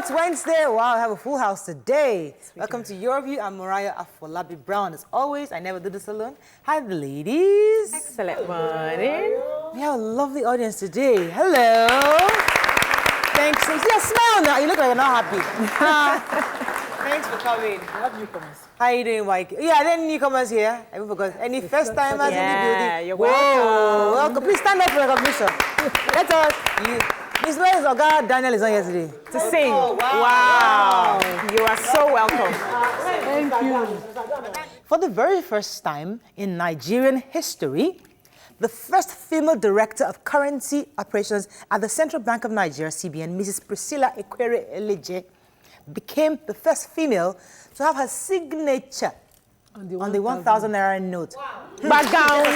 it's Wednesday. Wow, I have a full house today. Welcome to Your View. I'm Mariah Afolabi Brown. As always, I never do this alone. Hi, the ladies. Excellent morning. We have a lovely audience today. Hello. Thanks. Yeah, smile now. You look like you're not happy. Thanks for coming. How are you doing, Mike? Yeah, there are newcomers here. I forgot. Any first timers in the building? You're welcome. Welcome. Please stand up for recognition. Let us. Miss Rose Oga Daniel is on here today. To sing. Oh, wow. You are so welcome. Thank you. For the very first time in Nigerian history, the first female director of currency operations at the Central Bank of Nigeria, CBN, Mrs. Priscilla Ekwere Eleje, became the first female to have her signature on the 1,000 naira note. Wow. Background.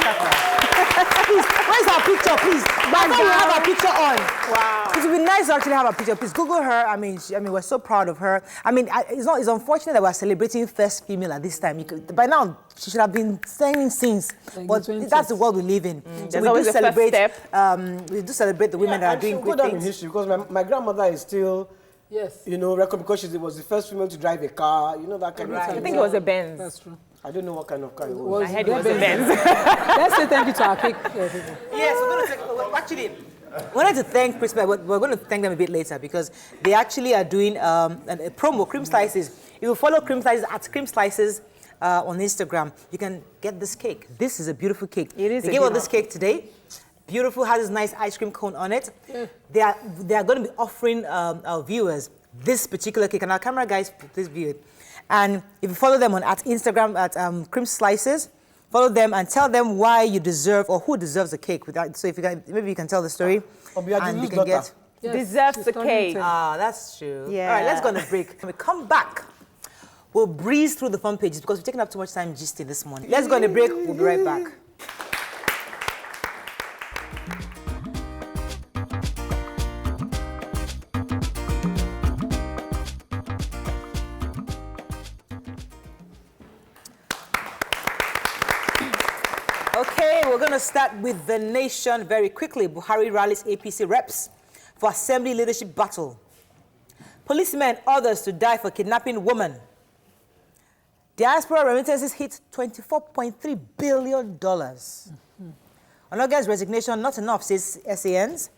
Please, where's our picture, please? Background. We have our picture on. Wow. It would be nice to actually have our picture. Please Google her. I mean, we're so proud of her. I mean, it's unfortunate that we're celebrating first female at this time. By now, she should have been saying since. But that's the world we live in. So we do celebrate. We do celebrate the women that are doing good things. In history because my grandmother is still. Yes. You know, record because she was the first female to drive a car. You know that kind of thing. I think it was a Benz. That's true. I don't know what kind of car it was. I heard it was a Benz. Let's say thank you to our people. Yes, we're going to take. Actually, we wanted to thank Prisma, but we're going to thank them a bit later because they actually are doing a promo, Cream Slices. If you follow Cream Slices at Cream Slices on Instagram, you can get this cake. This is a beautiful cake. It is. They gave us this cake today. Beautiful, has this nice ice cream cone on it. Yeah. They are going to be offering our viewers this particular cake. And our camera guys, please view it. And if you follow them on at Instagram at Cream Slices, follow them and tell them why you deserve or who deserves the cake. So if you can, maybe you can tell the story. And you can get deserves the cake. Ah, that's true. Yeah. All right, let's go on a break. When we come back, we'll breeze through the front pages because we've taken up too much time gisting this morning. Let's go on a break. We'll be right back. Okay, we're going to start with the nation very quickly. Buhari rallies APC reps for assembly leadership battle. Policemen others to die for kidnapping woman. Diaspora remittances hit $24.3 billion. On August resignation, not enough, says SANs.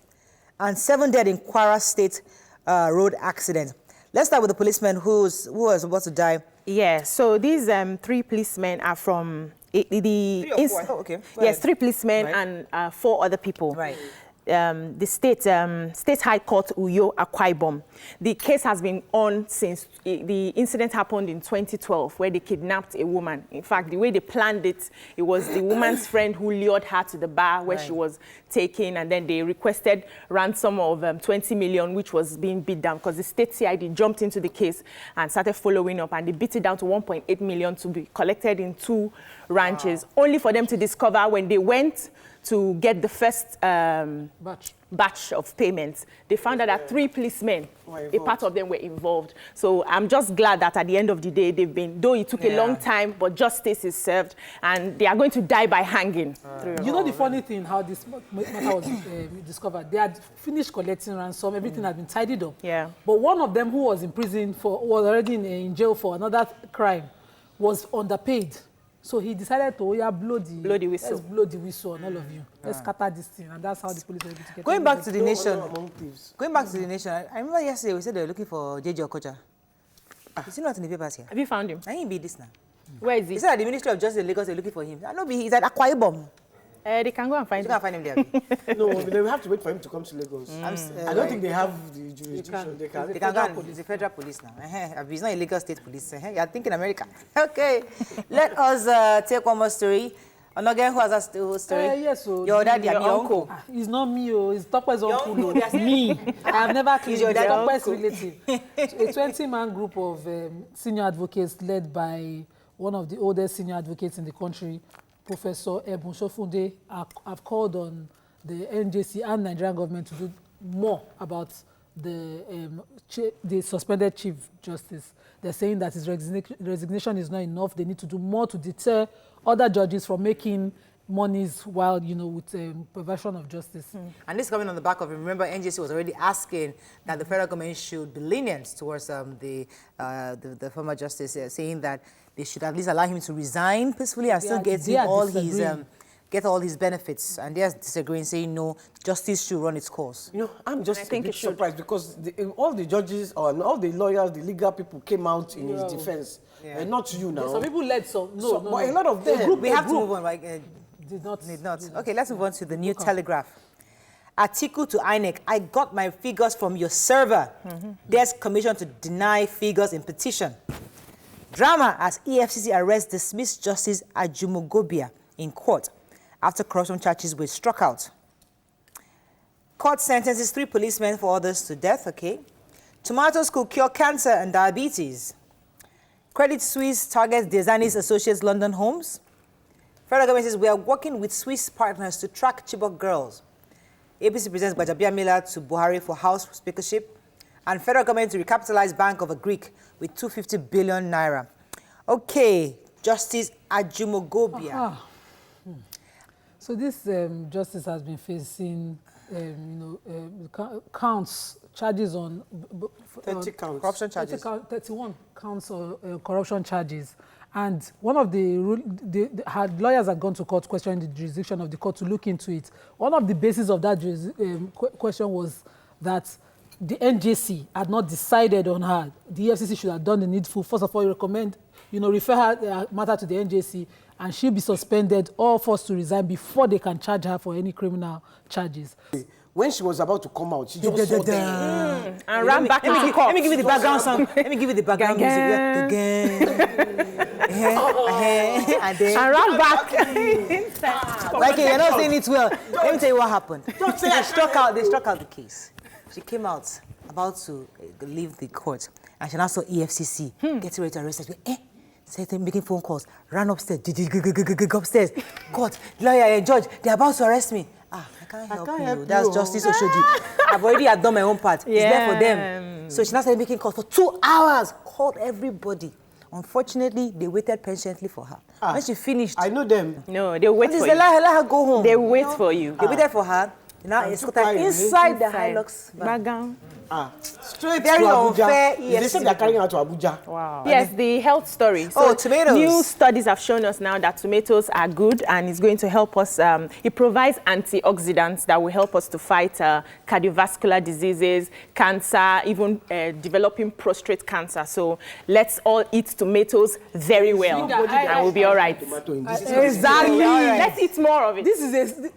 And 7 dead in Kwara State road accident. Let's start with the policeman who was about to die. Yeah, so these 3 policemen are from the 3 or 4? Okay. Yes, 3 policemen and 4 other people. Right. The State High Court Uyo Akwa Ibom. The case has been on since the incident happened in 2012, where they kidnapped a woman. In fact, the way they planned it, it was the woman's friend who lured her to the bar where she was taken, and then they requested ransom of 20 million, which was being beat down because the state CID jumped into the case and started following up, and they beat it down to 1.8 million to be collected in 2 ranches, only for them to discover when they went to get the first batch of payments, they found out that 3 policemen, a part of them were involved. So I'm just glad that at the end of the day, they've been, though it took a long time, but justice is served, and they are going to die by hanging. You know the funny thing, how this matter was discovered? They had finished collecting ransom, everything had been tidied up. Yeah. But one of them who was in prison was already in jail for another crime, was underpaid. So he decided to blow the whistle. Let's blow the whistle on all of you. Let's scatter this thing, and that's how the police were able to get. Going back to the nation. Going back to the nation. I remember yesterday we said they were looking for JJ Okocha. Is he not in the papers here? Have you found him? I ain't be this now. Where is he? He said that the Ministry of Justice in Lagos are looking for him. I know he's at Akwa Ibom. They can go and find him. You can find him there. No, they will have to wait for him to come to Lagos. I don't think they have the jurisdiction. They can go. It's the federal police now. It's not a Lagos state police. You're thinking America. Okay. Let us take one more story. And again, who has a story? Yes, so your daddy and your uncle. It's not me, it's Tokwe's uncle. Me. I have never claimed your Tokwe's relative. A 20-man group of senior advocates led by one of the oldest senior advocates in the country, Professor Ebun Sofunde, have called on the NJC and Nigerian government to do more about the suspended Chief Justice. They're saying that his resignation is not enough. They need to do more to deter other judges from making monies while, with perversion of justice. And this is coming on the back of, remember, NJC was already asking that the federal government should be lenient towards the former justice, saying that they should at least allow him to resign peacefully and still get all his benefits. And they're disagreeing, saying no, justice should run its course. I'm just a bit surprised because all the judges and all the lawyers, the legal people came out in his defense. Not you now. Some people led some. No. But a lot of them. We have to move on, right? Did not. Okay, let's move on to the New Telegraph. Article to INEC, I got my figures from your server. There's commission to deny figures in petition. Drama as EFCC arrests dismissed Justice Ajumogobia in court after corruption charges were struck out. Court sentences 3 policemen for others to death, okay. Tomatoes could cure cancer and diabetes. Credit Suisse targets Desani's Associates London homes. Federal government says we are working with Swiss partners to track Chibok girls. APC presents Gbajabiamila to Buhari for House Speakership. And federal government to recapitalize Bank of a Greek with 250 billion naira. Okay, Justice Ajumogobia. So this justice has been facing, charges on 30 counts. Corruption charges. 31 counts of corruption charges. And one of her lawyers had gone to court questioning the jurisdiction of the court to look into it. One of the bases of that question was that the NJC had not decided on her. The EFCC should have done the needful. First of all, refer her matter to the NJC, and she'll be suspended or forced to resign before they can charge her for any criminal charges. When she was about to come out, she just saw them. And ran back into court. Let me give you the background song. Let me give you the background music. And ran back. Like, you're not saying it well. Let me tell you what happened. They struck out the case. She came out about to leave the court, and she now saw EFCC getting ready to arrest her. Started making phone calls, ran upstairs, go upstairs. Court, lawyer and judge, they're about to arrest me. I can't help you. That's Justice Oshodi. I've already done my own part. It's there for them. So she now started making calls for 2 hours, called everybody. Unfortunately, they waited patiently for her. When she finished... I know them. No, they wait for you. Let her go home. They wait for you. They waited for her. Now escort her inside the Hilux van. Straight Very to Abuja. unfair. They said they're carrying her to Abuja. Wow. Yes, the health story. So tomatoes. New studies have shown us now that tomatoes are good and it's going to help us. It provides antioxidants that will help us to fight cardiovascular diseases, cancer, even developing prostate cancer. So let's all eat tomatoes very well and we'll be all right. Exactly. Let's eat more of it. This is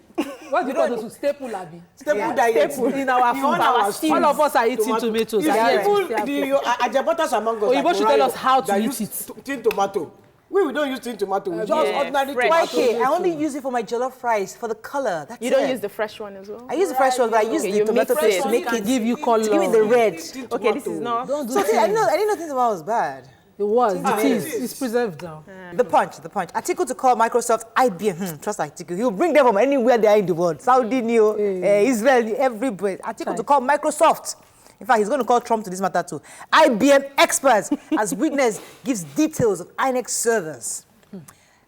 what do you call those staple, Abi? Staple diet. In our food. All of us are eating tomatoes. The Ajabatas among us. You should tell us how to eat it. Tin tomato. We don't use tin tomato. We just ordinary tomato. Okay, I only use it for my jollof rice for the color. That's you don't use the fresh one as well? I use the fresh one, but I use the tomato paste to make it give you color. To give me the red. Okay, this is not. So I didn't know tin tomato was bad. It was. It is. It's preserved now. The punch. Article to call Microsoft, IBM. Trust article. He'll bring them from anywhere they are in the world. Saudi, Israel, everywhere. Article to call Microsoft. In fact, he's going to call Trump to this matter too. IBM experts as witness gives details of INEC servers.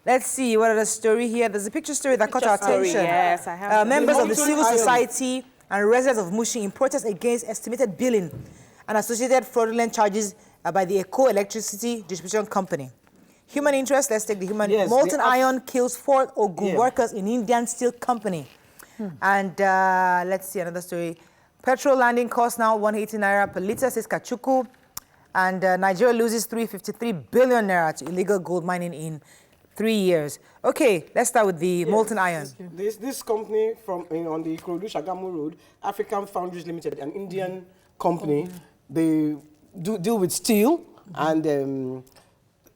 Let's see what other story here. There's a picture story that caught our attention. Yes, I have. Members of the civil society and residents of Mushin in protest against estimated billing and associated fraudulent charges by the Eco Electricity Distribution Company. Human interest, let's take the human. Yes, molten iron kills 4 Ogun workers in Indian steel company. And let's see another story. Petrol landing costs now 180 naira per litre, says Kachuku. And Nigeria loses 353 billion naira to illegal gold mining in 3 years. Okay, let's start with the molten iron. This company on the Ikorodu Shagamu Road, African Foundries Limited, an Indian company, they deal with steel, and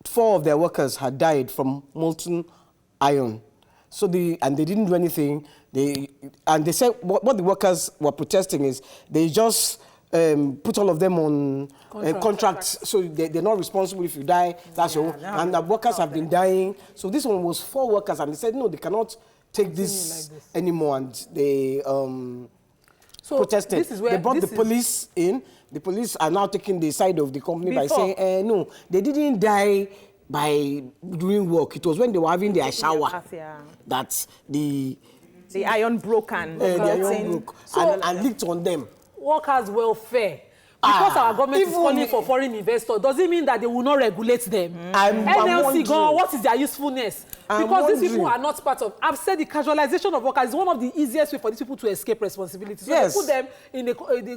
4 of their workers had died from molten iron. So they didn't do anything. They said what the workers were protesting is they just put all of them on contracts, so they're not responsible if you die. That's your own. And the workers have been dying. So this one was 4 workers, and they said no, they cannot take this anymore, and they protested. They brought the police in. The police are now taking the side of the company by saying, no, they didn't die by doing work. It was when they were having their shower Yeah. that the iron broke and iron broke and leaked on them. Workers' welfare. Because our government is calling for foreign investors, does it mean that they will not regulate them? NLC, what is their usefulness? Because these people are not part of. I've said the casualization of workers is one of the easiest ways for these people to escape responsibility. So they put them in the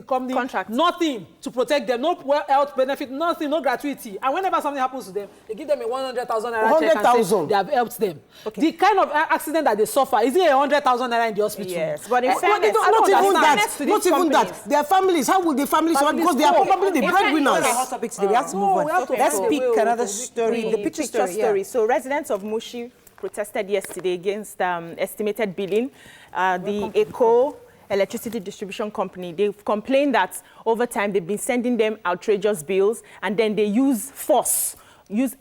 company, contract. Nothing to protect them, no health benefit, nothing, no gratuity. And whenever something happens to them, they give them a 100,000 naira check and say they have helped them. Okay. The kind of accident that they suffer, is it 100,000 naira in the hospital? Yes, but in fairness, not even that. Their families, how will their families survive? Because they are probably the breadwinners. Okay, hot topic today. We have to move on. Let's pick another story. The picture story. So residents of Mushi protested yesterday against estimated billing. The ECO electricity distribution company, they've complained that over time they've been sending them outrageous bills, and then they use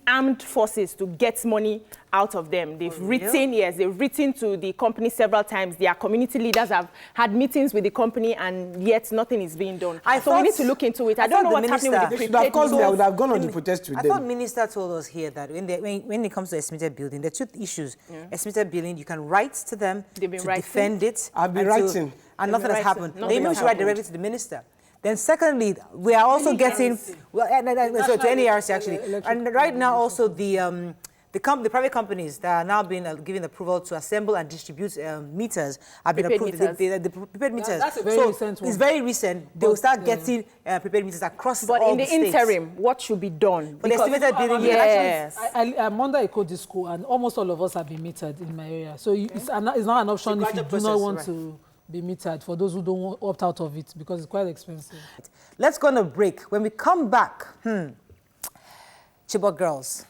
armed forces to get money out of them. They've they've written to the company several times. Their community leaders have had meetings with the company, and yet nothing is being done. So we need to look into it. I don't know what's happening with the prepaid. Of course, they would have gone on the protest with them. I thought Minister told us here that when it comes to estimated billing, there are two issues. Estimated billing, you can write to them to defend it. I've been writing. And nothing has happened. They maybe should write directly to the minister. Then secondly, we are also getting, so to NERC actually, and right now also the private companies that are now being given approval to assemble and distribute meters have been approved. The prepaid meters. That's a very recent one. It's very recent. They will start getting prepaid meters across all the states. But in the interim, what should be done? For the estimated billing, yes. I'm under a code school, and almost all of us have been metered in my area. So it's not an option if you do not want to be metered, for those who don't want opt out of it, because it's quite expensive. Let's go on a break. When we come back, Chibok girls,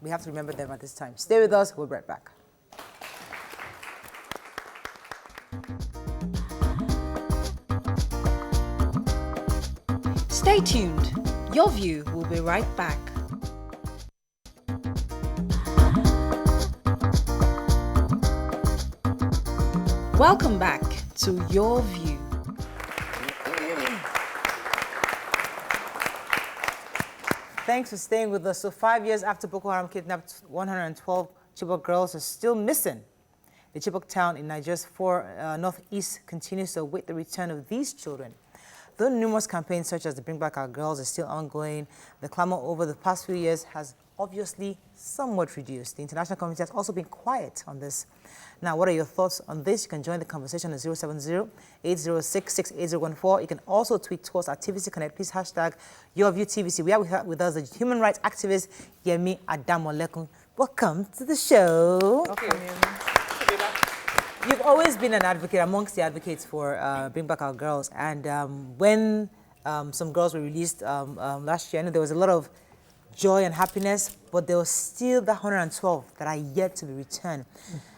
we have to remember them at this time. Stay with us. We'll be right back. Stay tuned. Your View will be right back. Welcome back to Your View. Thanks for staying with us. So 5 years after Boko Haram kidnapped 112 Chibok girls are still missing. The Chibok town in Nigeria's northeast continues to await the return of these children. Though numerous campaigns such as the Bring Back Our Girls are still ongoing, the clamor over the past few years has obviously somewhat reduced. The international community has also been quiet on this. Now, what are your thoughts on this? You can join the conversation at 070-806-68014. You can also tweet to us at TVC Connect. Please hashtag YourViewTVC. We have with us the human rights activist, Yemi Adamolekun. Welcome to the show. Okay. You've always been an advocate amongst the advocates for Bring Back Our Girls. And when some girls were released last year, I know there was a lot of joy and happiness, but there was still the 112 that are yet to be returned.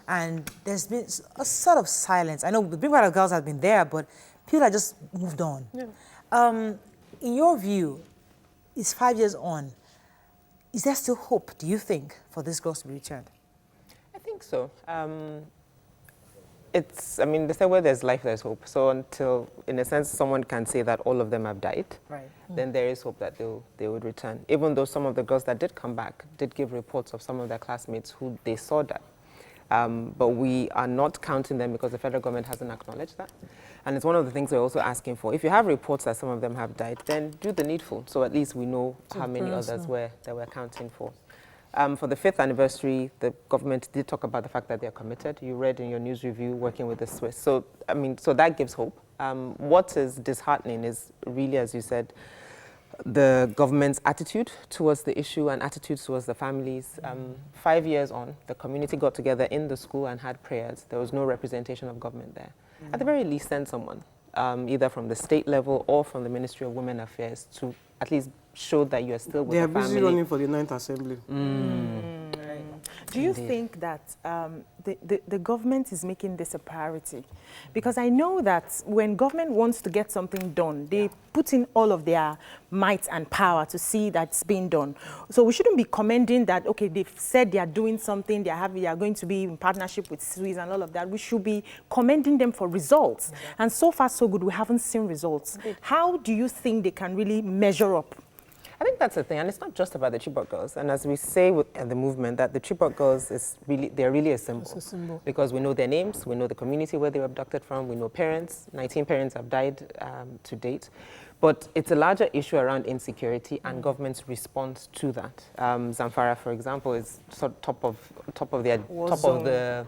And there's been a sort of silence. I know the Bring Back Our Girls have been there, but people have just moved on. Yeah. In your view, it's 5 years on. Is there still hope, do you think, for these girls to be returned? I think so. They say where there's life, there's hope. So until, in a sense, someone can say that all of them have died, then there is hope that they would return. Even though some of the girls that did come back did give reports of some of their classmates who they saw that. But we are not counting them because the federal government hasn't acknowledged that. And it's one of the things we're also asking for. If you have reports that some of them have died, then do the needful, so at least we know how many others that we're counting for. For the 5th anniversary, the government did talk about the fact that they're committed. You read in your news review working with the Swiss. So, so that gives hope. What is disheartening is really, as you said, the government's attitude towards the issue and attitude towards the families. 5 years on, the community got together in the school and had prayers. There was no representation of government there. At the very least, send someone, either from the state level or from the Ministry of Women Affairs, to at least show that you are still with the family. They are busy running for the 9th Assembly. Do you think that the government is making this a priority? Because I know that when government wants to get something done, they put in all of their might and power to see that it's being done. So we shouldn't be commending that, okay, they've said they are doing something, they are going to be in partnership with Swiss and all of that. We should be commending them for results. And so far, so good, we haven't seen results. How do you think they can really measure up? I think that's the thing, and it's not just about the Chibok girls. And as we say with the movement, that the Chibok girls they're really a symbol. It's a symbol. Because we know their names, we know the community where they were abducted from, we know parents. 19 parents have died to date. But it's a larger issue around insecurity and government's response to that. Zamfara, for example, is sort of top of the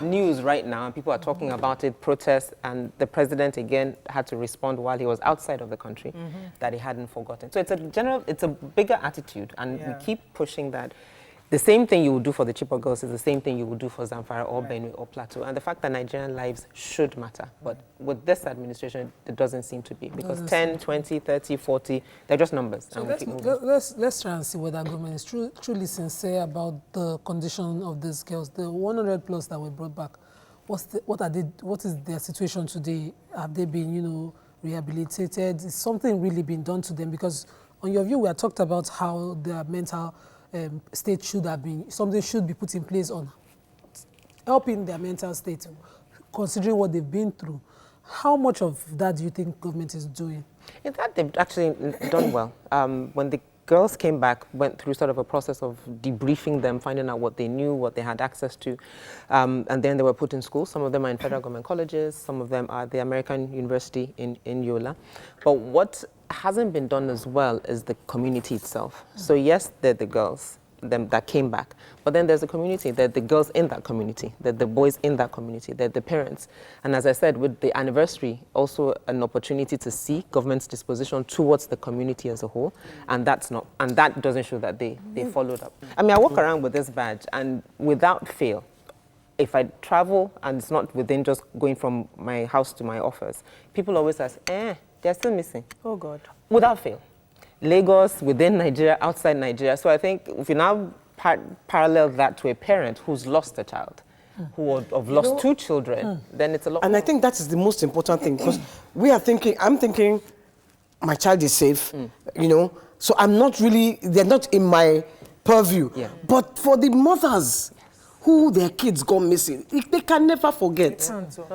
news right now, and people are talking about it, protests, and the president again had to respond while he was outside of the country that he hadn't forgotten. So it's a bigger attitude, and we keep pushing that. The same thing you would do for the Chibok girls is the same thing you would do for Zamfara or Benue or Plateau. And the fact that Nigerian lives should matter. But with this administration, it doesn't seem to be. Because 10, 20, 30, 40, they're just numbers. So let's try and see whether government is truly sincere about the condition of these girls. The 100 plus that were brought back, what is their situation today? Have they been, rehabilitated? Is something really been done to them? Because on your view, we have talked about how their mental state something should be put in place on helping their mental state, considering what they've been through. How much of that do you think government is doing? In fact, they've actually done well. When the girls came back, went through sort of a process of debriefing them, finding out what they knew, what they had access to, and then they were put in school. Some of them are in federal government colleges, some of them are at the American University in Yola. But what hasn't been done as well is the community itself. So yes, they're the girls that came back, but then there's a community. They're the girls in that community, they're the boys in that community, they're the parents. And as I said, with the anniversary, also an opportunity to see government's disposition towards the community as a whole, and that doesn't show that they followed up. I mean, I walk around with this badge, and without fail, if I travel and it's not within just going from my house to my office, people always ask, they're still missing. Oh, God. Without fail. Lagos, within Nigeria, outside Nigeria. So I think if you now parallel that to a parent who's lost a child, who would have lost two children, then it's a lot more. I think that is the most important thing, because I'm thinking, my child is safe, so they're not in my purview. Yeah. But for the mothers who their kids go missing, they can never forget.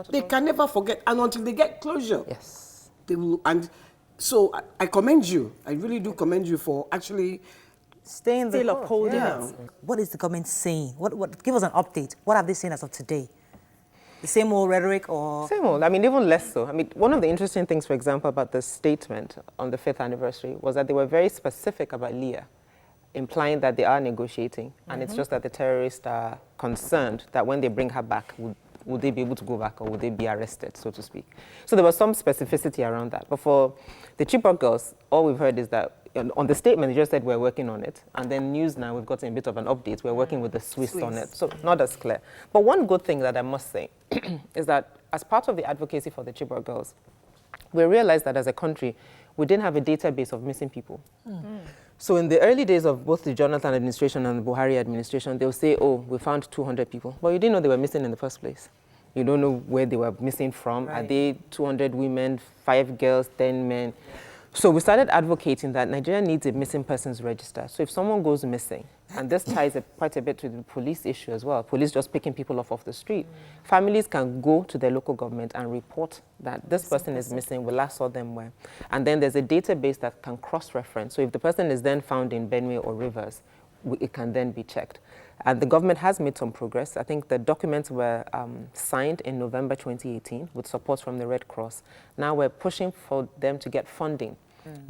They can never forget, and until they get closure. Yes. They will, and so I commend you. I really do commend you for actually still upholding it. What is the government saying? What? Give us an update. What have they saying as of today? The same old rhetoric, or same old? I mean, even less so. I mean, one of the interesting things, for example, about the statement on the 5th anniversary was that they were very specific about Leah, implying that they are negotiating, and it's just that the terrorists are concerned that when they bring her back, would they be able to go back, or would they be arrested, so to speak? So there was some specificity around that. But for the Chibok girls, all we've heard is that on the statement, they just said we're working on it. And then news now, we've gotten a bit of an update. We're working with the Swiss on it. So not as clear. But one good thing that I must say is that as part of the advocacy for the Chibok girls, we realized that as a country, we didn't have a database of missing people. So in the early days of both the Jonathan administration and the Buhari administration, they'll say, oh, we found 200 people. But you didn't know they were missing in the first place. You don't know where they were missing from. Right. Are they 200 women, 5 girls, 10 men? So we started advocating that Nigeria needs a missing persons register. So if someone goes missing, and this ties quite a bit to the police issue as well, police just picking people off the street, families can go to their local government and report that this person is missing, we last saw them where. And then there's a database that can cross-reference. So if the person is then found in Benue or Rivers, it can then be checked. And the government has made some progress. I think the documents were signed in November 2018 with support from the Red Cross. Now we're pushing for them to get funding.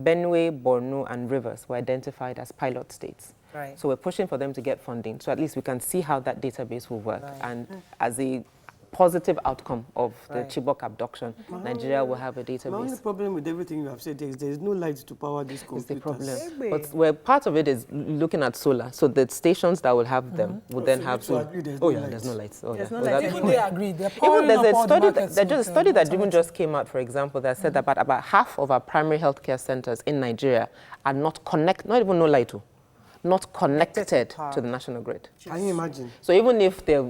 Benue, Borno, and Rivers were identified as pilot states. Right. So we're pushing for them to get funding, so at least we can see how that database will work. Right. And as a positive outcome of the Chibok abduction, Nigeria will have a database. My only problem with everything you have said is there is no light to power this computers. It's the problem. But where part of it is looking at solar. So the stations that will have them will then have solar. There's no lights. Oh, there's no lights. Even they agree. They're powering there's up all the markets. There's just a study that even just came out, for example, that said that about half of our primary healthcare centers in Nigeria are not not even no light. Not connected to the national grid. Can you imagine? So even if the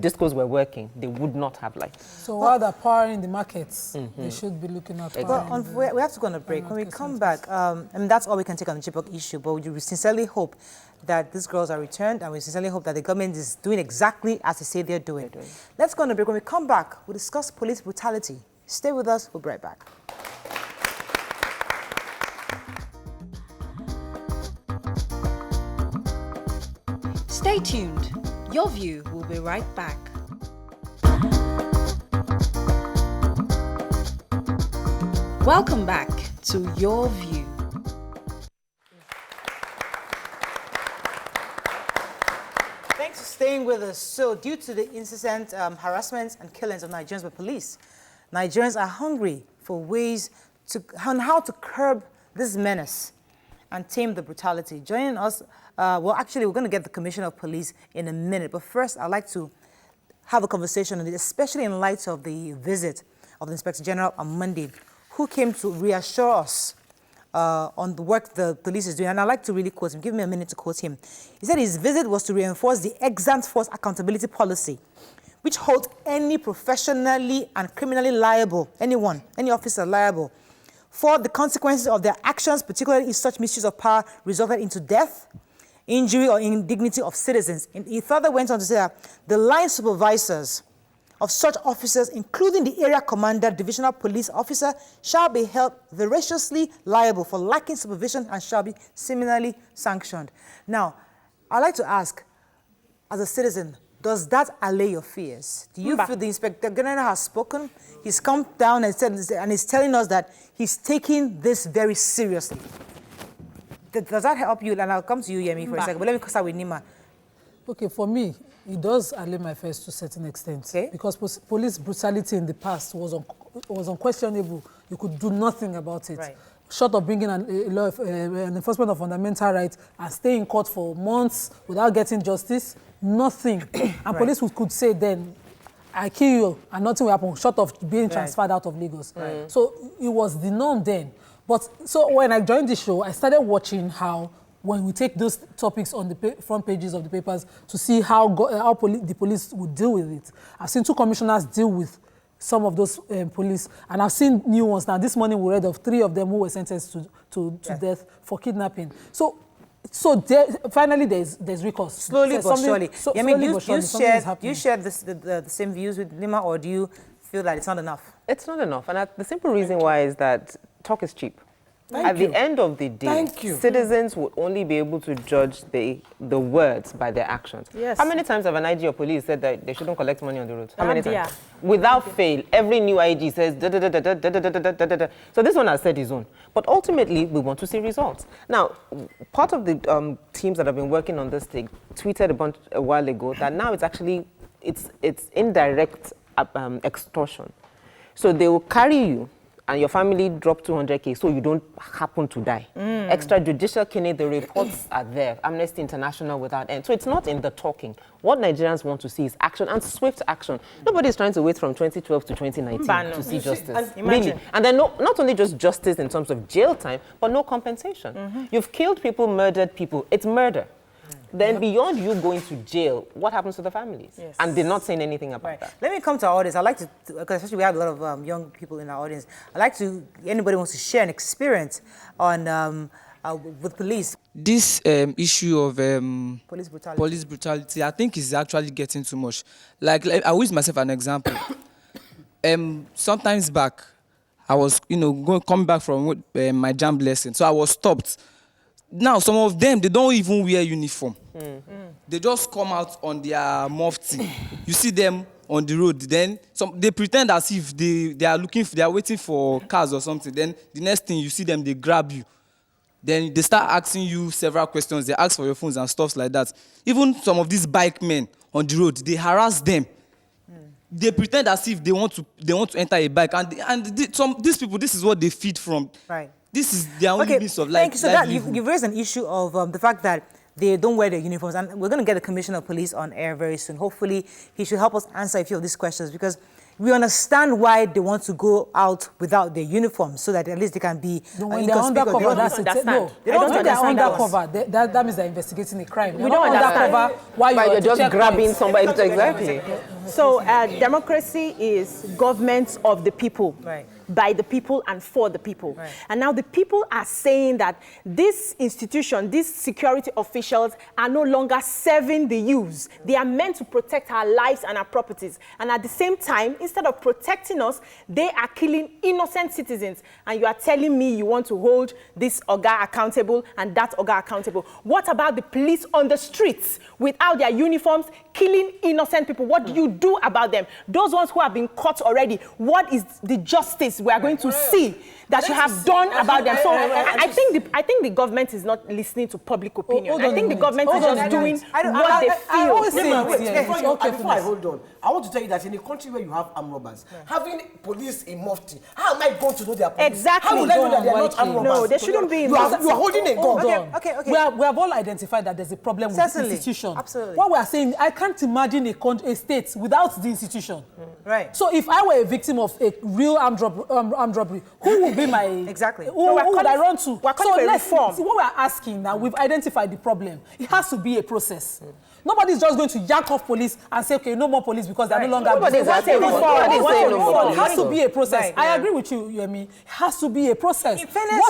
discos were working, they would not have lights. So while they're powering the markets, they should be looking at we have to go on a break. When we come back, that's all we can take on the Chibok issue, but we sincerely hope that these girls are returned, and we sincerely hope that the government is doing exactly as they say they're doing. Let's go on a break. When we come back, we'll discuss police brutality. Stay with us. We'll be right back. Stay tuned. Your View will be right back. Welcome back to Your View. Thanks for staying with us. So, due to the incessant harassment and killings of Nigerians by police, Nigerians are hungry for ways on how to curb this menace and tame the brutality. Joining us, well, actually, we're going to get the Commissioner of Police in a minute. But first, I'd like to have a conversation on it, especially in light of the visit of the Inspector General on Monday, who came to reassure us on the work the police is doing. And I'd like to really quote him. Give me a minute to quote him. He said his visit was to reinforce the ex-ante force accountability policy, which holds any professionally and criminally liable, any officer liable, for the consequences of their actions, particularly if such misuse of power resulted into death, injury, or indignity of citizens. And he further went on to say that the line supervisors of such officers, including the area commander, divisional police officer, shall be held voraciously liable for lacking supervision and shall be similarly sanctioned. Now, I'd like to ask, as a citizen, does that allay your fears? Do you feel the Inspector General has spoken? He's come down and said, and he's telling us that he's taking this very seriously. Does that help you? And I'll come to you, Yemi, for a second. But let me start with Nima. Okay, for me, it does allay my fears to a certain extent. Okay. Because police brutality in the past was unquestionable. You could do nothing about it. Right. Short of bringing an enforcement of fundamental rights and stay in court for months without getting justice, nothing. And police could say then, I kill you, and nothing will happen, short of being transferred out of Lagos. Right. So it was the norm then. But so when I joined the show, I started watching how when we take those topics on the front pages of the papers to see how the police would deal with it. I've seen 2 commissioners deal with some of those police, and I've seen new ones. Now, this morning we read of 3 of them who were sentenced to death for kidnapping. So finally there's recourse. Slowly but surely. I mean, you share the same views with Nima, or do you feel that it's not enough? It's not enough, and the simple reason why is that talk is cheap. At the end of the day, citizens would only be able to judge the words by their actions. Yes. How many times have an IG or police said that they shouldn't collect money on the road? How many times? Without fail, every new IG says da da da da da da da da da da. So this one has said his own. But ultimately, we want to see results. Now, part of the teams that have been working on this thing tweeted a while ago that now it's actually it's indirect extortion. So they will carry you and your family drop 200K so you don't happen to die. Extrajudicial killing, the reports are there. Amnesty International without end. So it's not in the talking. What Nigerians want to see is action, and swift action. Nobody is trying to wait from 2012 to 2019 to see justice. Really. And then not only just justice in terms of jail time, but no compensation. You've killed people, murdered people. It's murder. Then beyond you going to jail, what happens to the families? Yes. And they're not saying anything about that. Let me come to our audience. I'd like to, because especially we have a lot of young people in our audience, I'd like to, anybody wants to share an experience on with police. This issue of police brutality, I think is actually getting too much. Like I will use myself an example. Sometimes back, I was, coming back from my JAMB lesson, so I was stopped. Now, some of them, they don't even wear uniform. They just come out on their mufti. You see them on the road. Then they pretend as if they are waiting for cars or something. Then the next thing you see them, they grab you. Then they start asking you several questions. They ask for your phones and stuff like that. Even some of these bike men on the road, they harass them. They pretend as if they want to enter a bike, and these people, this is what they feed from. Right. This is their only means of life. Thank you. So that you've raised an issue of the fact that they don't wear their uniforms, and we're going to get the Commissioner of Police on air very soon. Hopefully, he should help us answer a few of these questions, because we understand why they want to go out without their uniforms, so that at least they can be when they're undercover, that's it. No, they don't understand. They're undercover. That means they're investigating a crime. We don't understand why you're just grabbing somebody. Exactly. So democracy is government of the people. Right. by the people and for the people. Right. And now the people are saying that this institution, these security officials are no longer serving the youths. They are meant to protect our lives and our properties. And at the same time, instead of protecting us, they are killing innocent citizens. And you are telling me you want to hold this Oga accountable and that Oga accountable. What about the police on the streets without their uniforms killing innocent people? What do you do about them? Those ones who have been caught already, what is the justice we are going to see that you have done about them? So I think the government is not listening to public opinion. I think the government is just doing what they feel. Before I hold on, I want to tell you that in a country where you have armed robbers, having police in mufti, how am I going to know they are police? Exactly. How will I know that they are not armed robbers? No, they shouldn't be. You are holding a gun. Okay. We have all identified that there's a problem with the institution. Absolutely. What we are saying, I can't imagine a state without the institution. Right. So if I were a victim of a real armed robbery, who would be my... Exactly. Who would I run to? We're calling for reform. See, what we're asking now, we've identified the problem. It has to be a process. Nobody's just going to yank off police and say, okay, no more police because they're no longer... It has to be a process. I agree with you, Yemi. It has to be a process.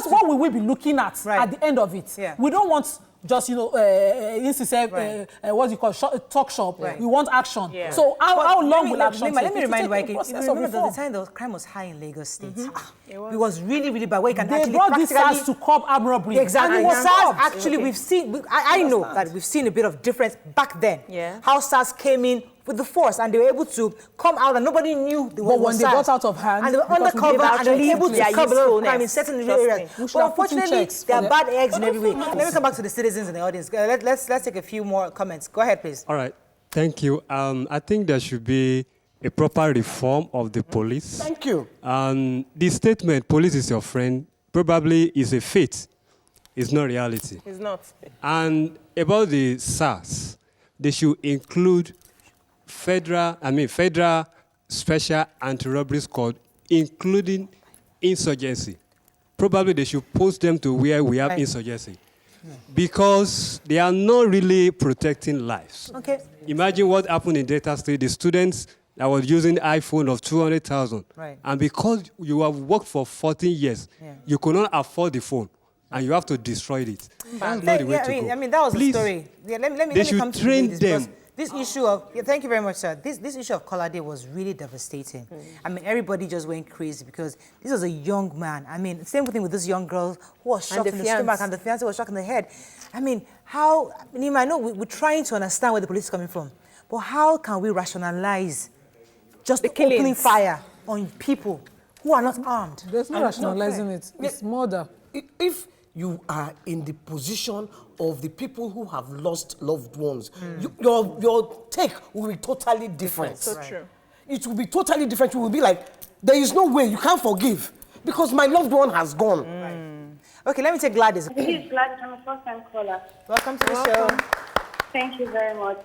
What will we be looking at the end of it? We don't want just, what do you call talk shop. We want action. So how long will action take? Let me remind you, remember the time the crime was high in Lagos State. It was really, really bad. They brought these Sars to curb armed robbery. Exactly. SARS, actually, we've seen, I know that we've seen a bit of difference back then. How SARS came in with the force and they were able to come out and nobody knew they were But when they got out of hand, and they were undercover and they were able to cover the crime in certain areas. But unfortunately, there are bad eggs in every way. Let me come back to the citizens in the audience. Let's take a few more comments. Go ahead, please. All right. Thank you. I think there should be a proper reform of the police. Thank you. The statement, police is your friend, probably is a faith. It's not reality. It's not. And about the SARS, they should include federal special anti-robbery squad, including insurgency. Probably they should post them to where we have insurgency. Because they are not really protecting lives. Okay. Imagine what happened in Delta State. The students that were using iPhone of 200,000. Right. And because you have worked for 14 years, you could not afford the phone. And you have to destroy it. That's not the way to go. I mean, that was Please, the story. Let me come to train them. This issue of, thank you very much, sir. This issue of Collar Day was really devastating. I mean, everybody just went crazy because this was a young man. I mean, same thing with this young girl who was shot in the stomach and the fiancé was shot in the head. I mean, Nima, I know we're trying to understand where the police is coming from, but how can we rationalize just opening fire on people who are not armed? There's no rationalizing it. It's murder. If you are in the position of the people who have lost loved ones, your take will be totally different. So true. It will be totally different. You will be like, there is no way, you can't forgive because my loved one has gone. Okay, let me take Gladys. This is Gladys, I'm a first-time caller. Welcome to the show. Thank you very much.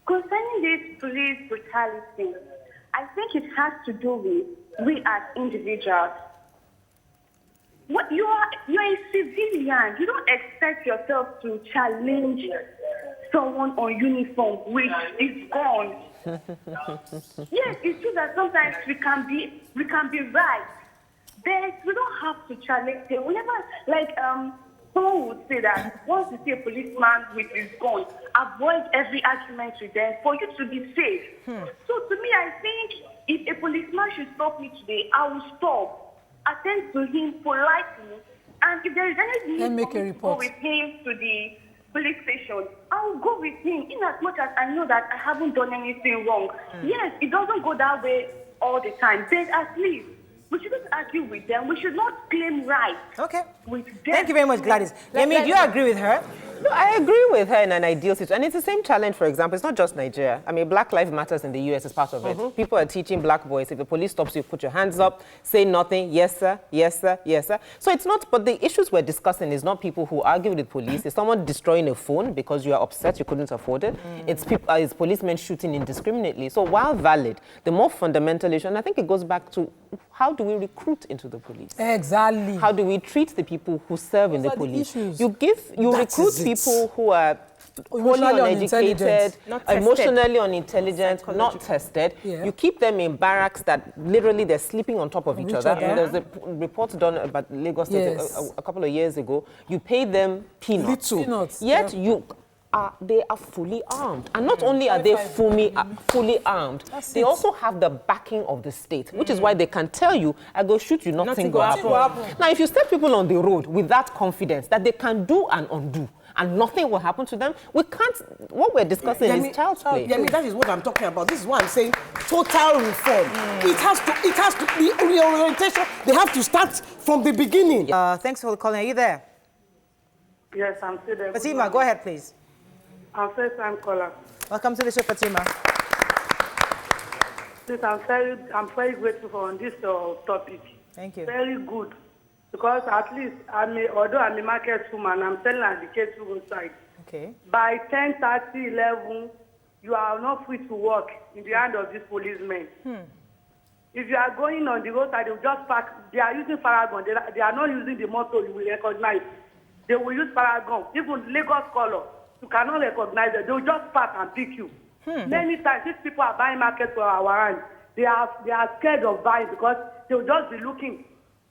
Concerning this police brutality, I think it has to do with we as individuals. What you're a civilian. You don't expect yourself to challenge someone on uniform which is gone. Yes, it's true that sometimes we can be right, but we don't have to challenge them. Whenever, someone would say that once you see a policeman with his gun, avoid every argument with them for you to be safe. So to me, I think if a policeman should stop me today, I will stop. Attend to him politely, and if there is any need for me to go with him to the police station, I will go with him, in as much as I know that I haven't done anything wrong. Yes, it doesn't go that way all the time, but at least we shouldn't argue with them. We should not claim right. Okay. With them. Thank you very much, Gladys. Yemi, do you agree with her? No, I agree with her in an ideal situation. And it's the same challenge, for example. It's not just Nigeria. I mean, Black Lives Matter in the US is part of it. People are teaching black boys, if the police stops you, put your hands up, say nothing, yes, sir, yes, sir, yes, sir. So it's not, but the issues we're discussing is not people who argue with the police. It's someone destroying a phone because you are upset you couldn't afford it. It's policemen shooting indiscriminately. So while valid, the more fundamental issue, and I think it goes back to how do we recruit into the police? Exactly. How do we treat the people who serve in the police? You recruit people people who are wholly uneducated, emotionally unintelligent, not tested. Yeah. You keep them in barracks that literally they're sleeping on top of each other. Yeah. There was a report done about Lagos State a couple of years ago. You pay them peanuts. Yet they are fully armed. And not only are they fully armed, they also have the backing of the state, which is why they can tell you, I go shoot you, nothing will happen. Now, if you set people on the road with that confidence that they can do and undo, and nothing will happen to them, we can't, what we're discussing is child's play. Yeah, that is what I'm talking about. This is what I'm saying, total reform. It has to be reorientation. They have to start from the beginning. Thanks for calling. Are you there? Yes, I'm still there. Fatima, go ahead, please. I'm first-time caller. Welcome to the show, Fatima. Please, I'm very grateful for this topic. Thank you. Very good. Because at least, although I'm a market woman, I'm selling at the K2 side. Okay. By 10:30, 11, you are not free to walk in the hand of these policemen. If you are going on the roadside, they will just park. They are using Paragon. They are not using the motto you will recognize. They will use Paragon. Even Lagos color, you cannot recognize it. They will just park and pick you. Many times, if people are buying market for our hand, they are scared of buying because they will just be looking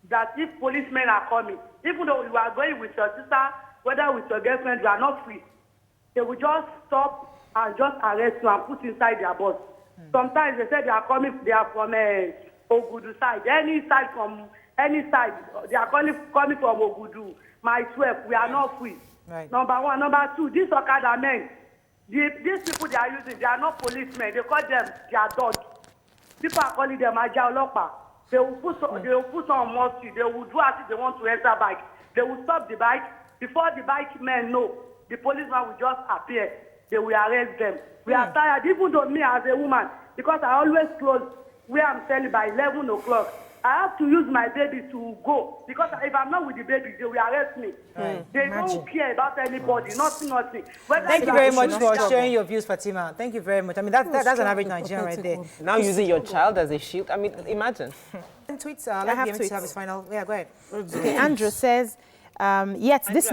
that if policemen are coming, even though you are going with your sister, whether with your girlfriend, you are not free. They will just stop and just arrest you and put inside their bus. Sometimes they say they are from Ogudu side. Any side, they are coming from Ogudu. My 12, we are not free. Right. Number one. Number two, these Okada men, these people they are using, they are not policemen. They call them their dogs. People are calling them Aja Olopa. They will put some musty. They will do as if they want to enter bike. They will stop the bike. Before the bike men know, the policeman will just appear. They will arrest them. We are tired, even though me as a woman, because I always close where I'm selling by 11 o'clock. I have to use my baby to go because if I'm not with the baby, they will arrest me. They don't care about anybody, nothing. Thank you very much for sharing your views, Fatima. Thank you very much. I mean, that's an average Nigerian right there. Now using your child as a shield, I mean, imagine. Tweets, I have to have his final. Yeah, go ahead. Okay, Andrew says, yet this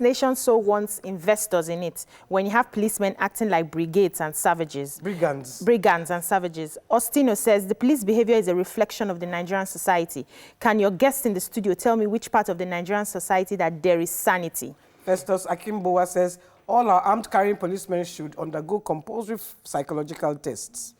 nation so wants investors in it when you have policemen acting like brigades and savages. Brigands and savages. Ostino says the police behavior is a reflection of the Nigerian society. Can your guest in the studio tell me which part of the Nigerian society that there is sanity? Festus Akimbowa says all our armed carrying policemen should undergo compulsory psychological tests.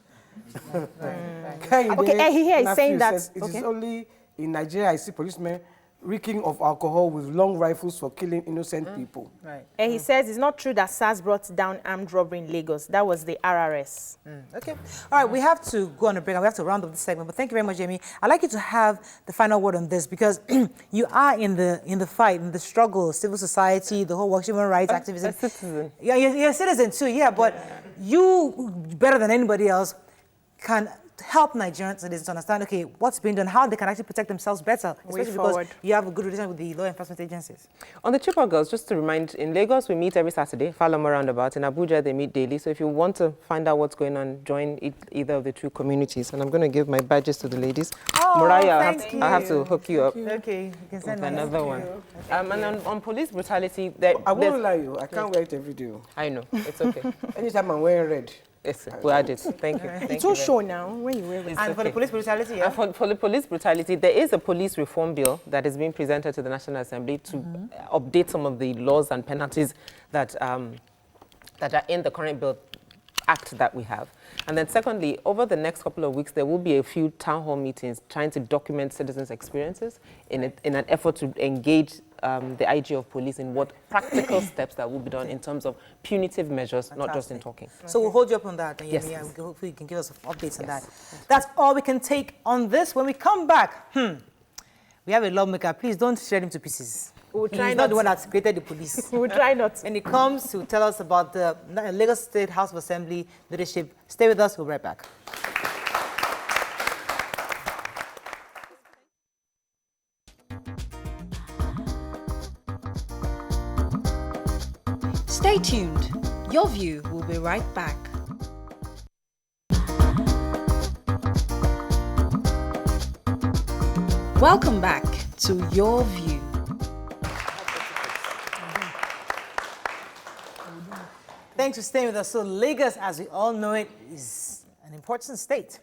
Okay, here he's saying that it is only in Nigeria I see policemen reeking of alcohol with long rifles for killing innocent people. Right. And he says it's not true that Sars brought down armed robbery in Lagos. That was the RRS. Okay. All right, we have to go on a break and we have to round up this segment. But thank you very much, Jamie. I'd like you to have the final word on this because you are in the fight, in the struggle, civil society, the whole human rights activism. A citizen. Yeah, you're a citizen too, yeah. But you, better than anybody else, can help Nigerian citizens to understand, okay, what's being done, how they can actually protect themselves better, especially because you have a good relationship with the law enforcement agencies. On the Chippewa girls, just to remind, in Lagos, we meet every Saturday, Falama roundabout. In Abuja, they meet daily. So if you want to find out what's going on, join either of the two communities. And I'm going to give my badges to the ladies. Oh, Mariah, I have to hook you up. Okay, you can send another one. And on police brutality, I won't lie you, I can't wear it every day. I know, it's okay. Anytime I'm wearing red. Yes, we'll add it. Thank you. It's all show now when you wear it. And for the police brutality, yeah? And for the police brutality, there is a police reform bill that is being presented to the National Assembly to update some of the laws and penalties that are in the current bill act that we have. And then secondly, over the next couple of weeks, there will be a few town hall meetings trying to document citizens' experiences in an effort to engage the IG of police in what practical steps that will be done in terms of punitive measures, not just in talking. So we'll hold you up on that. And yes. Hopefully you can give us updates on that. That's all we can take on this. When we come back, we have a lawmaker. Please don't shred him to pieces. We'll try He's not the one that created the police. We'll try not. When it comes to tell us about the Lagos State House of Assembly leadership, stay with us. We'll be right back. Stay tuned. Your View will be right back. Welcome back to Your View. Thanks for staying with us. So Lagos, as we all know it, is an important state.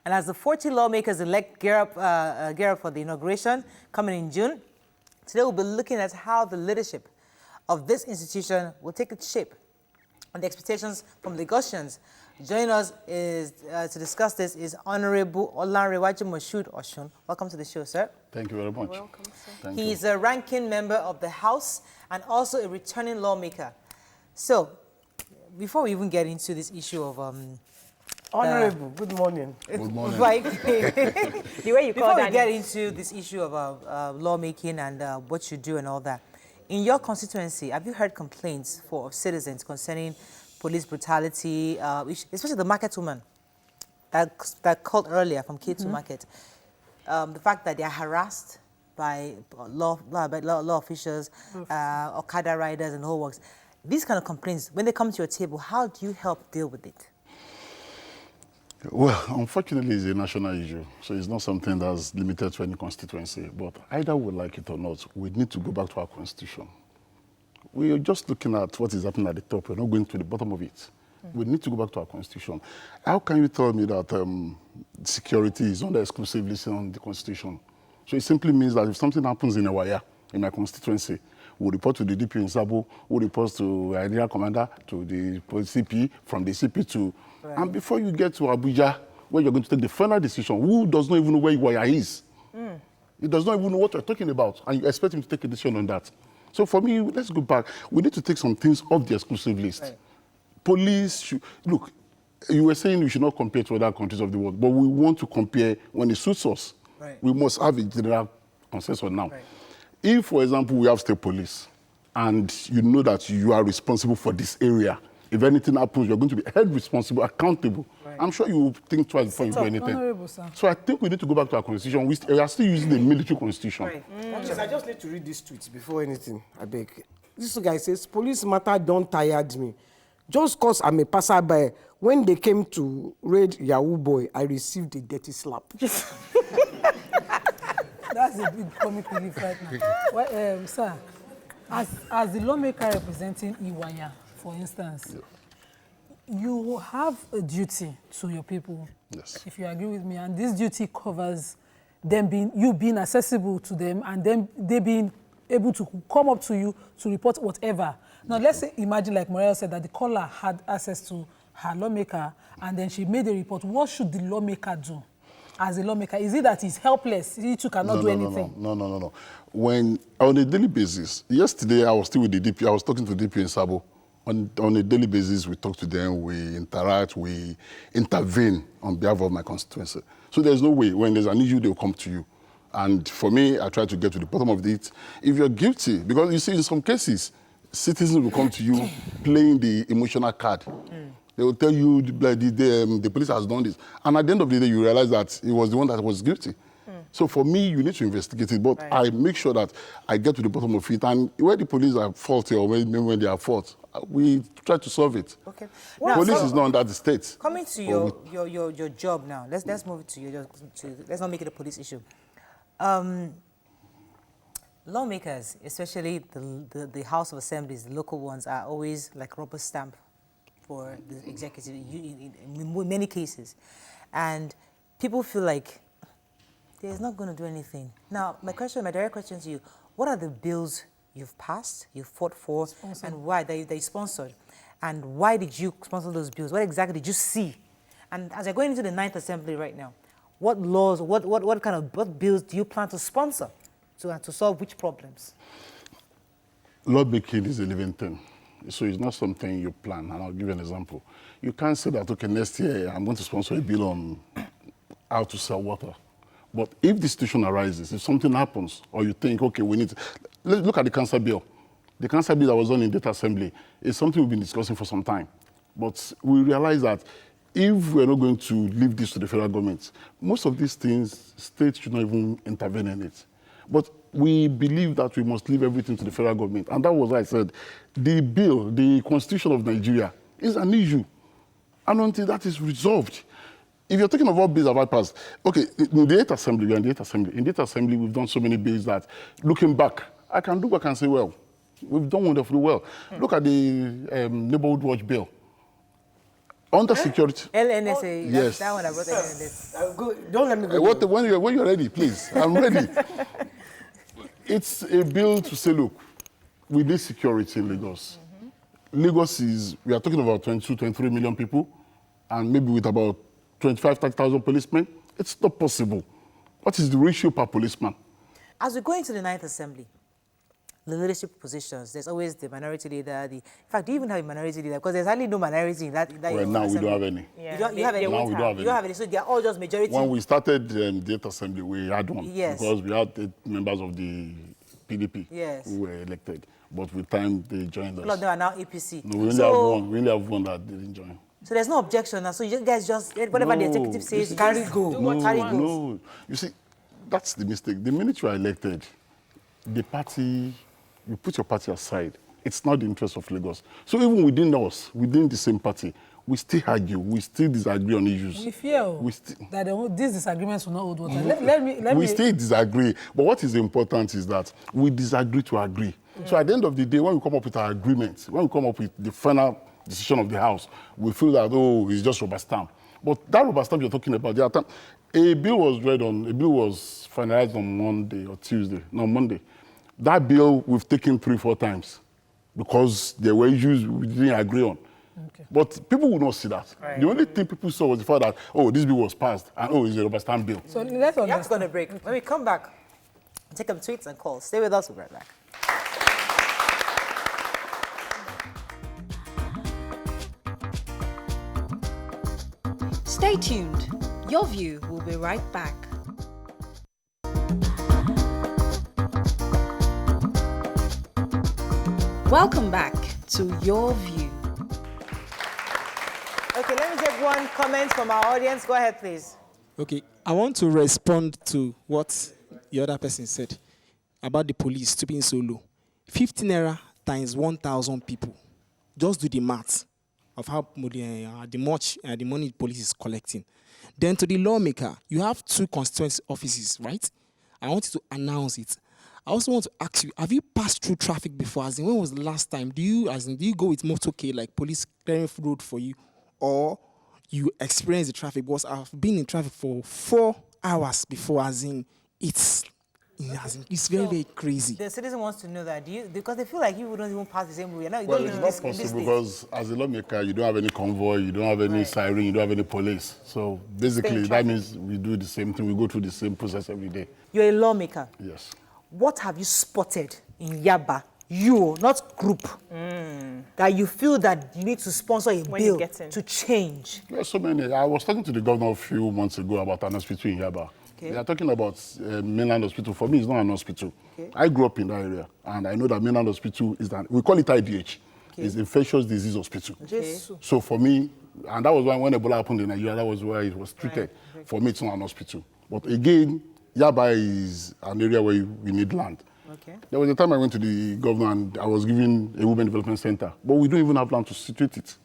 And as the 40 lawmakers elect gear up for the inauguration coming in June, today we'll be looking at how the leadership of this institution will take its shape and the expectations from Lagosians. Joining us to discuss this is Honorable Olanrewaju Moshood Oshun. Welcome to the show, sir. Thank you very much. Welcome, sir. Thank He's you. a ranking member of the House and also a returning lawmaker. So, before we even get into this issue of Honorable, good morning. Good morning. The way you call Before we that. get into this issue of lawmaking and what you do and all that, in your constituency, have you heard complaints of citizens concerning police brutality, especially the market woman that called earlier from K2 Market? The fact that they are harassed by law officials, Okada riders and the whole works. These kind of complaints, when they come to your table, how do you help deal with it? Well, unfortunately, it's a national issue, so it's not something that's limited to any constituency. But either we like it or not, we need to go back to our constitution. We are just looking at what is happening at the top. We're not going to the bottom of it. We need to go back to our constitution. How can you tell me that security is under exclusive list on the constitution? So it simply means that if something happens in Ewaya, in my constituency, we'll report to the DP in Sabo, we'll report to area commander, to the CP, from the CP to... Right. And before you get to Abuja, where you're going to take the final decision, who does not even know where Ewaya is? He does not even know what you're talking about, and you expect him to take a decision on that. So for me, let's go back. We need to take some things off the exclusive list. Right. Police should... Look, you were saying we should not compare to other countries of the world, but we want to compare when it suits us. Right. We must have a general consensus now. Right. If, for example, we have state police, and you know that you are responsible for this area, if anything happens, you're going to be held responsible, accountable. Right. I'm sure you will think twice before you do anything. So I think we need to go back to our constitution. We are still using the military constitution. Right. I just need to read this tweet before anything, I beg. This guy says, police matter don't tired me. Just because I'm a passerby, when they came to raid Yahoo Boy, I received a dirty slap. That's a big comic relief right now. Well, sir, as the lawmaker representing Iwaya, for instance, you have a duty to your people, if you agree with me, and this duty covers you being accessible to them and them they being able to come up to you to report whatever. Now, let's say, imagine, like Morel said, that the caller had access to her lawmaker and then she made a report. What should the lawmaker do as a lawmaker? Is it that he's helpless, he too cannot do anything? No. When, on a daily basis, yesterday I was still with the DP, I was talking to the DP in Sabo. On a daily basis, we talk to them, we interact, we intervene on behalf of my constituency. So there's no way, when there's an issue, they'll come to you. And for me, I try to get to the bottom of it. If you're guilty, because you see, in some cases, citizens will come to you playing the emotional card. They will tell you the police has done this. And at the end of the day, you realize that it was the one that was guilty. So for me, you need to investigate it, but I make sure that I get to the bottom of it. And where the police are faulty or when they are fault, we try to solve it. Okay. Now, police is not under the state. Coming to your job now, let's move it to your let's not make it a police issue. Lawmakers, especially the House of Assemblies, the local ones, are always like rubber stamp for the executive in many cases. And people feel like they're not going to do anything. Now, my direct question to you, what are the bills you've passed, you've fought for, and why they sponsored? And why did you sponsor those bills? What exactly did you see? And as you're going into the 9th Assembly right now, what laws, what bills do you plan to sponsor to solve which problems? Lawmaking is a living thing. So it's not something you plan. And I'll give you an example. You can't say that, okay, next year I'm going to sponsor a bill on how to sell water. But if the situation arises, if something happens, or you think, okay, we need to... Let's look at the cancer bill. The cancer bill that was done in Data Assembly is something we've been discussing for some time. But we realize that if we're not going to leave this to the federal government, most of these things, states should not even intervene in it. But we believe that we must leave everything to the federal government. And that was why I said, the bill, the Constitution of Nigeria, is an issue. And until that is resolved, if you're talking about bills that have passed, okay, in the 8th Assembly, we're in the 8th Assembly. In the 8th Assembly, we've done so many bills that, looking back, I can look back and say, well, We've done wonderfully well. Look at the Neighborhood Watch Bill. Under security. LNSA. Yes. That one I brought LNSA. Don't let me go. When you're ready, please. I'm ready. It's a bill to say, look, we need security in Lagos. Lagos is, we are talking about 22, 23 million people, and maybe with about 25, 30,000 policemen. It's not possible. What is the ratio per policeman? As we go into the 9th Assembly, the leadership positions, there's always the minority leader. In fact, do you even have a minority leader? Because there's hardly no minority in that. Well, now we don't have any. Yeah. You have any? Now we don't have any. You don't have any. So they're all just majority. When we started the 8th Assembly, we had one. Yes. Because we had 8 members of the PDP Yes. who were elected. But with time, they joined us. All of them are now APC. No, we only have one. We only have one that didn't join. So there's no objection now. So you guys just, whatever the executive says, carry go. No. You see, that's the mistake. The minute you are elected, the party, you put your party aside. It's not the interest of Lagos. So even within us, within the same party, we still argue, we still disagree on issues. We fear that these disagreements will not hold water. We still disagree. But what is important is that we disagree to agree. So at the end of the day, when we come up with our agreement, when we come up with the final decision of the House, we feel that, oh, it's just rubber stamp. But that rubber stamp you're talking about, a bill was finalized on Monday or Tuesday, no, Monday. That bill we've taken 3-4 times because there were issues we didn't agree on. Okay. But people would not see that. Right. The only thing people saw was the fact that, oh, this bill was passed, and oh, it's a rubber stamp bill. So let's understand. That's going to break. When we come back, take up tweets and calls. Stay with us, we'll be right back. Stay tuned. Your View will be right back. Welcome back to Your View. Okay, let me take one comment from our audience. Go ahead, please. Okay, I want to respond to what the other person said about the police stooping so low. 50 naira times 1,000 people. Just do the math of how the money the police is collecting. Then to the lawmaker, you have 2 constituency offices, right? I want you to announce it. I also want to ask you, have you passed through traffic before? As in, when was the last time? Do you go with motorcade, like police clearing road for you, or you experience the traffic? Because I've been in traffic for 4 hours before, as in, it's very, very crazy. The citizen wants to know that, because they feel like you wouldn't even pass the same way. Well, it's not possible because as a lawmaker, you don't have any convoy, you don't have any siren, you don't have any police. So basically, that means we do the same thing. We go through the same process every day. You're a lawmaker. Yes. What have you spotted in Yaba, you, not group, that you feel that you need to sponsor a bill to change? There are so many. I was talking to the governor a few months ago about an hospital in Yaba. Okay. They are talking about mainland hospital. For me, it's not an hospital. Okay. I grew up in that area, and I know that mainland hospital is that, we call it IDH. Okay. It's infectious disease hospital. Okay. So for me, and that was when Ebola happened in Nigeria, that was where it was treated. Right. For me, it's not an hospital. But again, Yaba is an area where we need land. Okay. There was a time I went to the governor and I was given a women development center, but we don't even have land to situate it.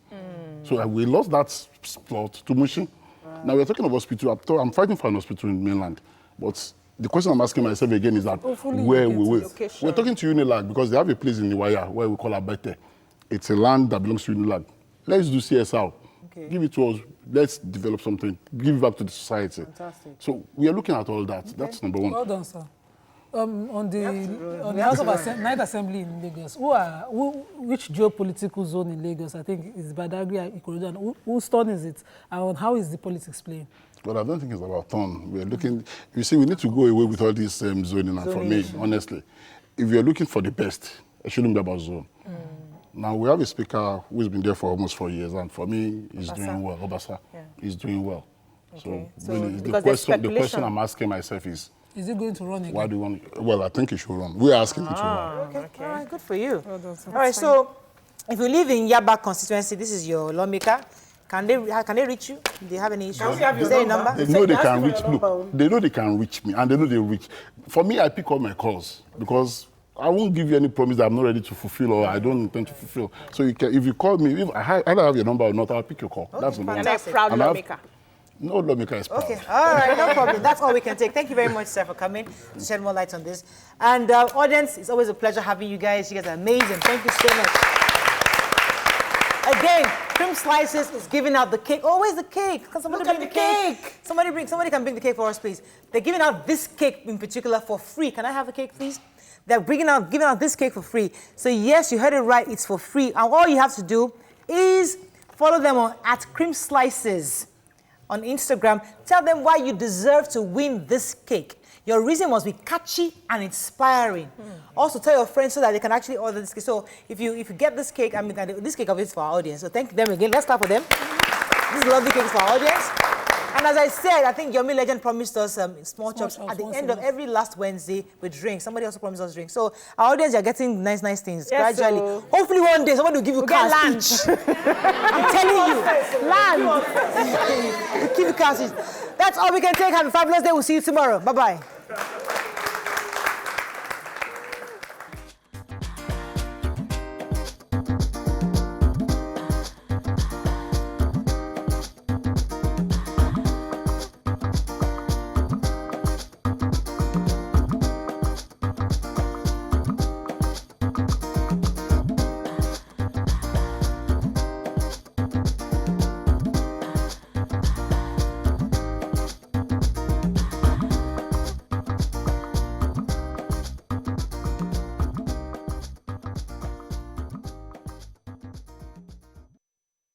So we lost that plot to Mushin. Now we're talking about hospital. I'm fighting for an hospital in mainland, but the question I'm asking myself again is that where we will. We're talking to Unilag because they have a place in Iwaya where we call Abete. It's a land that belongs to Unilag. Let's do CSR. Okay. Give it to us. Let's develop something. Give it back to the society. Fantastic. So we are looking at all that. Okay. That's number one. Well done, sir. On the House of 9th Assembly in Lagos, which geopolitical zone in Lagos, I think, is Badagry, Ikorodu, and whose turn is it? And how is the politics playing? Well, I don't think it's about turn. We're looking, you see, we need to go away with all this zoning. And for me, honestly, if you're looking for the best, it shouldn't be about zone. Now, we have a speaker who's been there for almost 4 years, and for me, he's doing well. Obasa, he's doing well. Okay. So really, the question I'm asking myself is he going to run again? Why do you want? Well, I think he should run. We're asking him to run. Okay. All right, good for you. Well done, all right, so if you live in Yaba constituency, this is your lawmaker. Can they reach you? Do you have any issues? Is there a number? They know they can reach. Look, they know they can reach me, and they know they reach. For me, I pick all my calls because I won't give you any promise that I'm not ready to fulfill or I don't intend to fulfill. So you can, if you call me, if I don't have your number or not, I'll pick your call. Okay. That's the number. And I'm a proud lawmaker. No lawmaker is proud. Okay, all right, no problem. That's all we can take. Thank you very much, sir, for coming to shed more light on this. And audience, it's always a pleasure having you guys. You guys are amazing. Thank you so much. Again, Cream Slices is giving out the cake. Always the cake. Can somebody bring the cake? Somebody can bring the cake for us, please. They're giving out this cake in particular for free. Can I have the cake, please? They're giving out this cake for free. So yes, you heard it right. It's for free. And all you have to do is follow them on @CreamSlices on Instagram. Tell them why you deserve to win this cake. Your reason must be catchy and inspiring. Also, tell your friends so that they can actually order this cake. So if you get this cake, I mean, this cake of it is for our audience. So thank them again. Let's clap for them. This is lovely cake for our audience. And as I said, I think Yomi Legend promised us small chops at the end of every last Wednesday with drinks. Somebody also promised us drinks. So our audience are getting nice things gradually. So hopefully one day somebody will give you cash each. I'm telling you. Land. We'll give you cash each. That's all we can take. Have a fabulous day. We'll see you tomorrow. Bye-bye.